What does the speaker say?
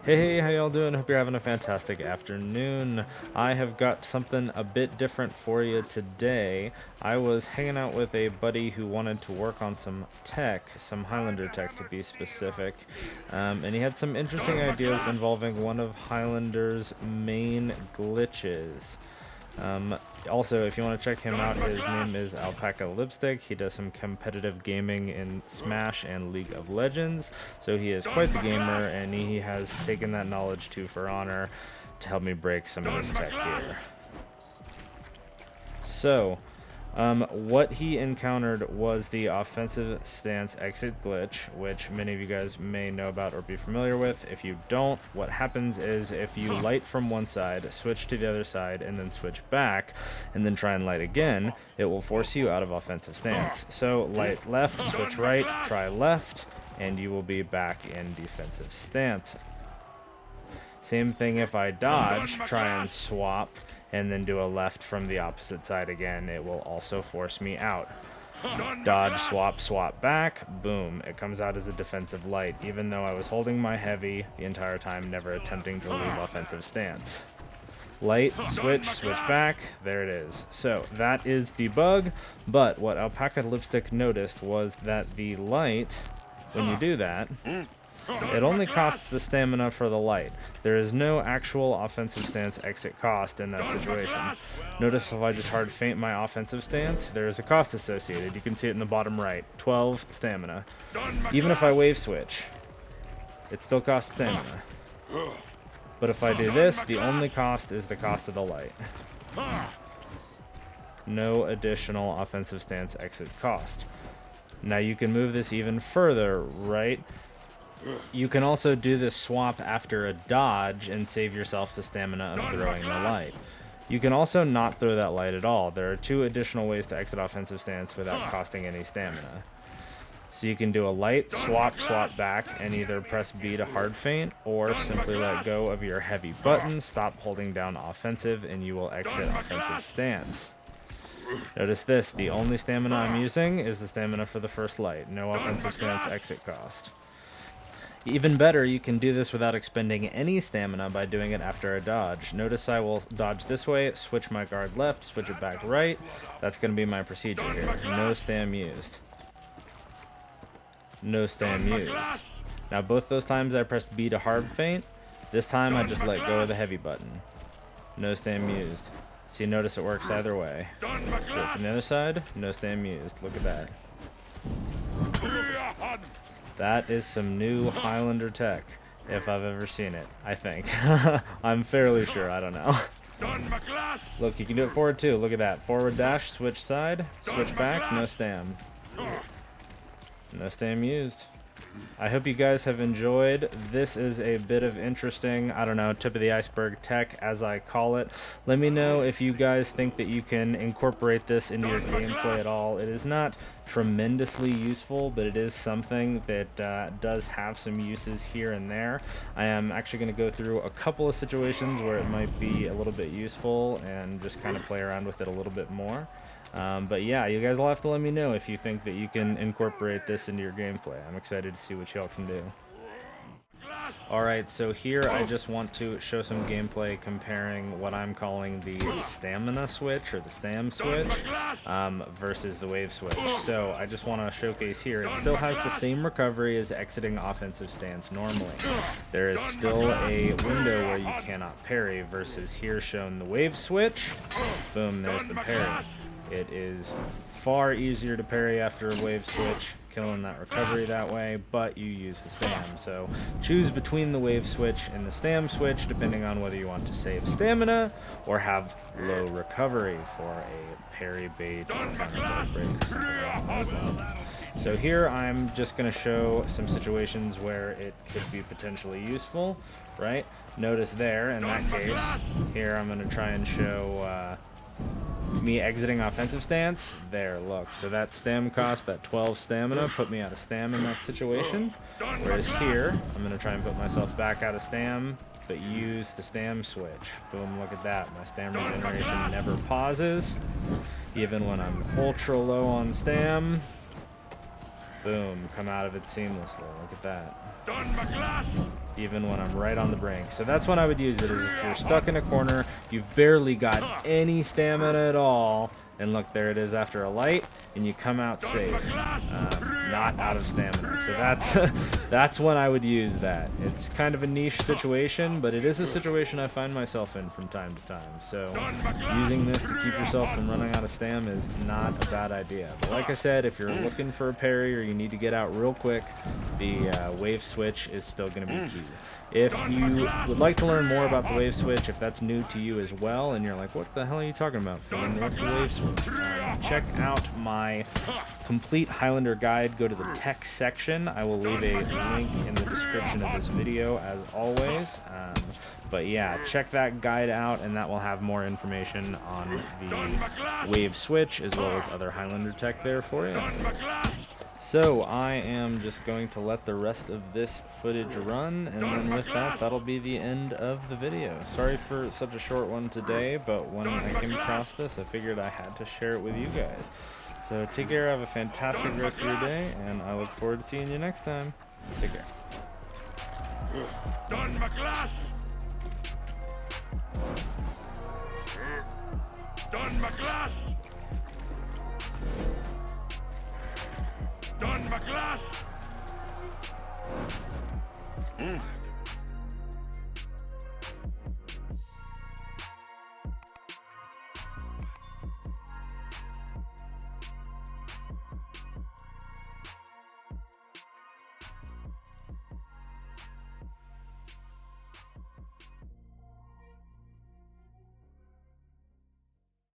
Hey, how y'all doing? Hope you're having a fantastic afternoon. I have got something a bit different for you today. I was hanging out with a buddy who wanted to work on some tech, some Highlander tech to be specific, and he had some interesting ideas involving one of Highlander's main glitches. Also, if you want to check him out, his name is Alpaca Lipstick. He does some competitive gaming in Smash and League of Legends, so he is quite the gamer, and he has taken that knowledge to For Honor to help me break some of this tech here. So, what he encountered was the offensive stance exit glitch, which many of you guys may know about or be familiar with. If you don't, what happens is if you light from one side, switch to the other side, and then switch back, and then try and light again, it will force you out of offensive stance. So light left, switch right, try left, and you will be back in defensive stance. Same thing if I dodge, try and swap, and then do a left from the opposite side again, it will also force me out. Dodge, swap, swap back, boom, it comes out as a defensive light, even though I was holding my heavy the entire time, never attempting to leave offensive stance. Light, switch, switch back, there it is. So that is the bug, but what Alpaca Lipstick noticed was that the light, when you do that, it only costs the stamina for the light. There is no actual offensive stance exit cost in that situation. Notice if I just hard feint my offensive stance, there is a cost associated. You can see it in the bottom right, 12 stamina. Even if I wave switch, it still costs stamina. But if I do this, the only cost is the cost of the light. No additional offensive stance exit cost. Now you can move this even further, right? You can also do this swap after a dodge and save yourself the stamina of throwing the light. You can also not throw that light at all. There are two additional ways to exit offensive stance without costing any stamina. So you can do a light, swap, swap back, and either press B to hard feint, or simply let go of your heavy button, stop holding down offensive, and you will exit offensive stance. Notice this, the only stamina I'm using is the stamina for the first light. No offensive stance exit cost. Even better, you can do this without expending any stamina by doing it after a dodge. Notice I will dodge this way, switch my guard left, switch it back right. That's going to be my procedure here. No stam used. No stam used. Now both those times I pressed B to hard feint. This time I just let go of the heavy button. No stam used. So you notice it works either way. Do it from the other side, no stam used. Look at that. That is some new Highlander tech, if I've ever seen it, I think. I'm fairly sure, I don't know. Look, you can do it forward too. Look at that. Forward dash, switch side, switch back, no stam. No stam used. I hope you guys have enjoyed. This is a bit of interesting, I don't know, tip of the iceberg tech, as I call it. Let me know if you guys think that you can incorporate this into your gameplay at all. It is not tremendously useful, but it is something that does have some uses here and there. I am actually going to go through a couple of situations where it might be a little bit useful and just kind of play around with it a little bit more. But yeah, you guys will have to let me know if you think that you can incorporate this into your gameplay. I'm excited to see what y'all can do. Alright, so here I just want to show some gameplay comparing what I'm calling the stamina switch, or the Stam-Switch, versus the wave switch. So I just want to showcase here, it still has the same recovery as exiting offensive stance normally. There is still a window where you cannot parry, versus here shown the wave switch. Boom, there's the parry. It is far easier to parry after a wave switch, killing that recovery that way, but you use the stam. So choose between the wave switch and the Stam-Switch, depending on whether you want to save stamina or have low recovery for a parry bait or counter break, something along those lines. So here I'm just going to show some situations where it could be potentially useful, right? Notice there, in that case, here I'm going to try and show me exiting offensive stance. There, look, so that stam cost, that 12 stamina, put me out of stam in that situation. Whereas here, I'm going to try and put myself back out of stam, but use the Stam-Switch. Boom, look at that. My stam regeneration never pauses, even when I'm ultra low on stam. Boom, come out of it seamlessly. Look at that. Even when I'm right on the brink. So that's when I would use it, is if you're stuck in a corner, you've barely got any stamina at all, and look, there it is after a light, and you come out safe, not out of stamina. So that's when I would use that. It's kind of a niche situation, but it is a situation I find myself in from time to time. So using this to keep yourself from running out of stam is not a bad idea. But like I said, if you're looking for a parry or you need to get out real quick, the wave switch is still going to be key. If you would like to learn more about the wave switch, if that's new to you as well, and you're like, what the hell are you talking about, Fiend? What's the wave switch? Check out my complete Highlander guide. Go to the tech section. I will leave a link in the description of this video as always. But yeah, check that guide out, and that will have more information on the wave switch as well as other Highlander tech there for you. So I am just going to let the rest of this footage run, and then with that, that'll be the end of the video. Sorry for such a short one today, but when I came across this, I figured I had to share it with you guys. So take care, have a fantastic rest of your day, and I look forward to seeing you next time. Take care. Done my class. Done my class. Done my class.